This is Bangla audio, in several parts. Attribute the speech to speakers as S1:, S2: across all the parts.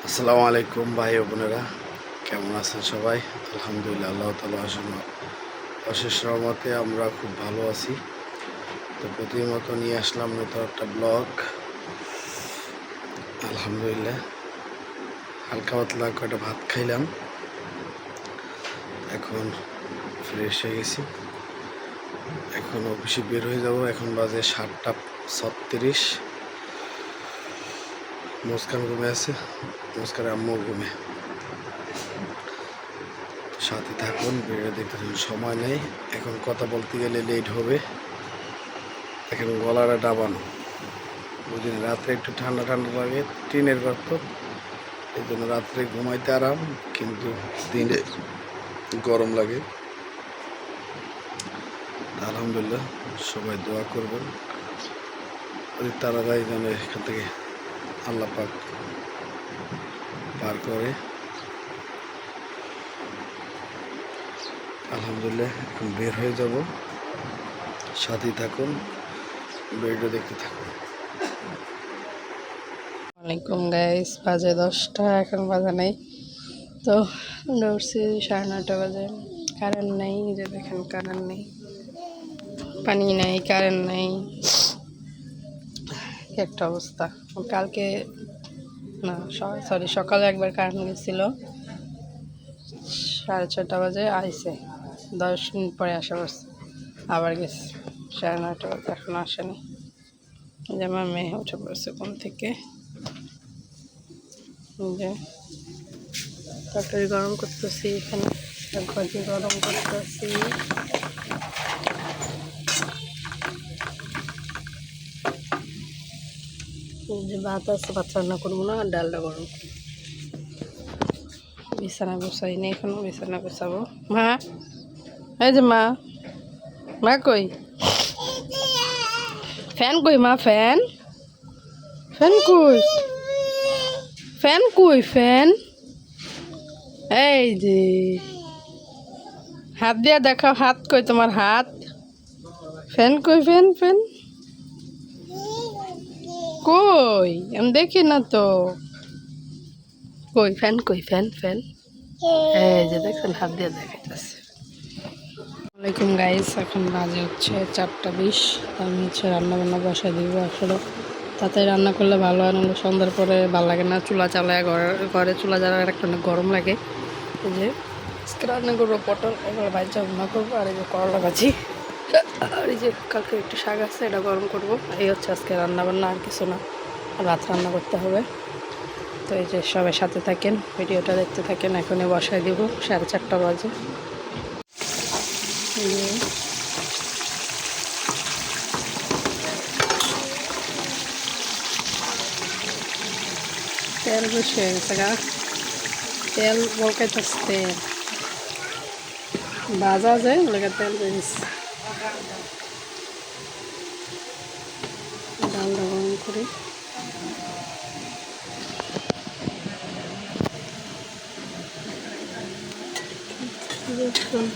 S1: আসসালামু আলাইকুম ভাই ও বোনেরা, কেমন আছেন সবাই? আলহামদুলিল্লাহ, আল্লাহ তাআলা অশেষ রহমতে আমরা খুব ভালো আছি। তো প্রতিদিন মতো নিয়ে আসলাম নতুন একটা ব্লগ। আলহামদুলিল্লাহ, হালকা পাতলা কয়টা ভাত খাইলাম, এখন ফ্রেশ হয়ে গেছি। এখন অফিসে বের হয়ে যাব। এখন বাজে 7:36। মুস্কান ঘুমে আছে, মুস্কান আম্মু ঘুমে। সাথে থাকুন, ভিডিও দেখতে থাকুন, সময় নেই। এখন কথা বলতে গেলে লেট হবে। এখন গলাটা ডাবানো, বুঝলেন, রাত্রে একটু ঠান্ডা ঠান্ডা লাগে, টিনের ঘর তো, এই জন্য রাত্রে ঘুমাইতে আরাম, কিন্তু দিনে গরম লাগে। আলহামদুলিল্লাহ, সবাই দোয়া করবেন ওই তাড়াতাড়ি যেন এখান থেকে আল্লাহ পাক পার করে। আলহামদুলিল্লাহ, এখন বের হয়ে যাব। সাথেই থাকুন, ভিডিও দেখতে থাকুন।
S2: ওয়ালাইকুম গাইস, বাজে 10টা, এখন বাজে নাই। তো আমরা উঠছি 9:30 বাজে। কারেন্ট নেই, যে দেখেন কারেন্ট নেই, পানি নেই, কারেন্ট নেই, কি একটা অবস্থা। কালকে না, সরি, সকালে একবার কারেন্ট গেছিল, 6:30 বাজে আইছে, 10 মিনিট পরে আসা পড়ছে, আবার গেছে 9:30 বাজে, এখন আসেনি। যে আমার মেয়ে উঠে পড়ছে ঘুম থেকে, যে তরকারি গরম করতেছি, এখানে ভাজি গরম করতেছি। যে ভাত আছে, ভাত রান্না করবো না, ডালটা গরম করবো। বিছানা গুছাই নি, এখনো বিছানা গুছাবো। মা, এই যে মা, মা কই? ফ্যান কই মা? ফ্যান ফ্যান কই? ফ্যান কই? ফ্যান এই যে, হাত দিয়া দেখাও, হাত কই তোমার? হাত, ফ্যান কই? ফ্যান ফ্যান কই? আমি দেখি না তো, কই ফ্যান? কই ফ্যান? ফ্যান এই যে দেখছেন, হাত দিয়ে দেখাইতেছে। ওয়ালাইকুম গাইস, এখন বাজে হচ্ছে 4:20। আমি রান্না বান্না বসাই দিব। আসলে তাতে রান্না করলে ভালো হয়, নাহলে সন্ধ্যার পরে ভালো লাগে না। চুলা চালায়, ঘরে চুলা জ্বালায় একটা অনেক গরম লাগে। এই যে আজকে রান্না করবো পটল, এগুলো ভাজা রান্না করবো, আর এই যে করলা ভাজি, আর এই যে কালকে একটু শাক আছে, এটা গরম করবো। এই হচ্ছে আজকে রান্না বান্না, আর কিছু না। আর ভাত রান্না করতে হবে। তো এই যে সবাই সাথে থাকেন, ভিডিওটা দেখতে থাকেন। এখনই বসাই দিব, 4:30 বাজে। তেল বসে গেছে গা, তেল বলকাইতেছে, তেল ভাজা যায় ওগুলো, তেল বেরিয়েছে। ডালটা গরম করে দেখুন।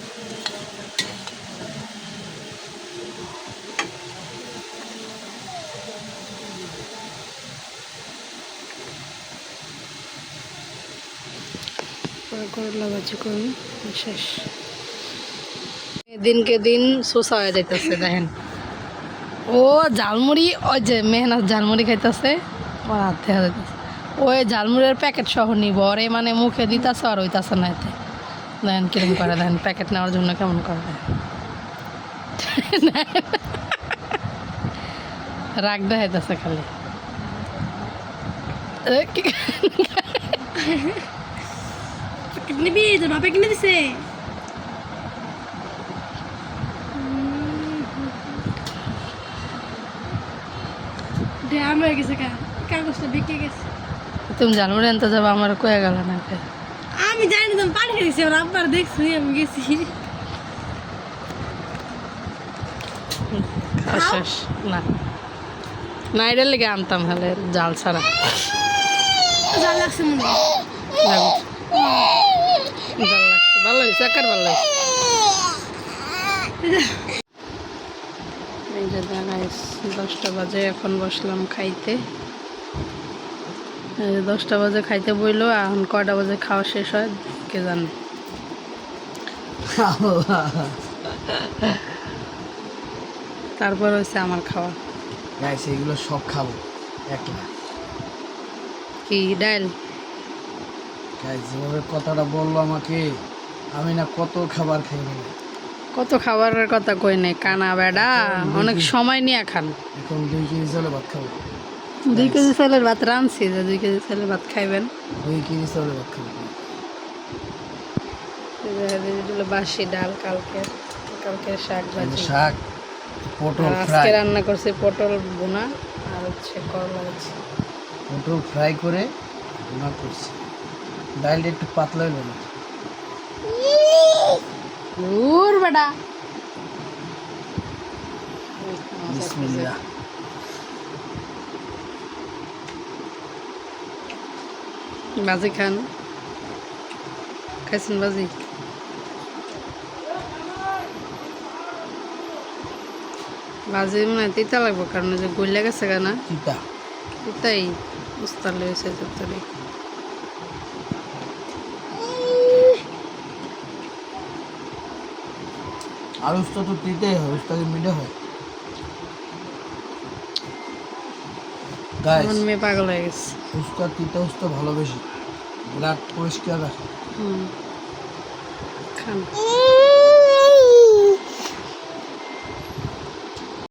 S2: করলা ভাজি করুন, শেষ। দিনকে দিন শোষা হয়ে যাইতেছে, দেখেন। ও ঝালমুড়ি, ওই যে মেহনত ঝালমুড়ি খাইতেছে, আমার হাতে হাতে ওই ঝালমুড়ির প্যাকেট সহ নিব, ওরে মানে মুখে দিতেছে আর হইতেছে না। এতে দেখেন কিরম করে, দেখেন প্যাকেট নেওয়ার জন্য কেমন করে, রাগ দেখাইতেছে খালি।
S3: নিবি তোর বাপে কিনে দিছে। ড্যাম হয়ে গেছে, কাগজটা বেঁকে গেছে।
S2: তুমি ঝালমুড়ি আনতে যাবো, আমার কয়ে গেল না।
S3: আমি জানি না, তুমি পাঠিয়ে দিছি, আমার আব্বার দেখছি, আমি গেছি।
S2: শেষ না, না এটার লেগে আনতাম, হলে জাল ছাড়া
S3: জাল লাগছে মনে হয়।
S2: জাল লাগছে, ভালো হয়েছে, একার ভালো হয়েছে। এই যে 10টা বাজে, এখন বসলাম খাইতে। এই যে 10টা বাজে খাইতে বইলো, এখন কয়টা বাজে খাওয়া শেষ হয় কে জানে। তারপর হচ্ছে আমার খাওয়া।
S1: গাইস এগুলো সব খাবো একলা।
S2: কি ডাল?
S1: গাইস যেভাবে কথাটা বললো আমাকে, আমি না কত খাবার খাই না।
S2: কত খাবারের কথা কই নাই কানা বেডা, অনেক সময় নিয়ে খান।
S1: এখন 2 কেজি চালের ভাত খাবো।
S2: 2 কেজি চালের ভাত রাঁধছি, যে 2 কেজি চালের ভাত খাইবেন।
S1: 2 কেজি চালের ভাত খাবো।
S2: বাসি ডাল, কালকে শাক ভাজি,
S1: শাক, পটল
S2: আর
S1: ফ্রাই।
S2: আজকে রান্না করছি পটল ভুনা আর হচ্ছে করলা ভাজি।
S1: পটল ফ্রাই করে ভুনা করছি। ডালটা একটু পাতলা হইল না।
S2: দূর বেটা।
S1: বিসমিল্লাহ।
S2: বাজি খান, খাইছেন বাজি? বাজি মনে হয় তিতা লাগবে, কারণ ওই যে গইলা গেছে না,
S1: চিতা
S2: তিতাই উস্তার লেগেছে তরকারি।
S1: আর উস্তা তো তিতে হয়, উস্তাকে মিঠে হয়। গাইস
S2: আমার মেয়ে পাগল হয়ে গেছে।
S1: উস্তা তিতা উস্তা ভালো বেশি, ব্লাড পরিষ্কার রাখে।
S2: খান।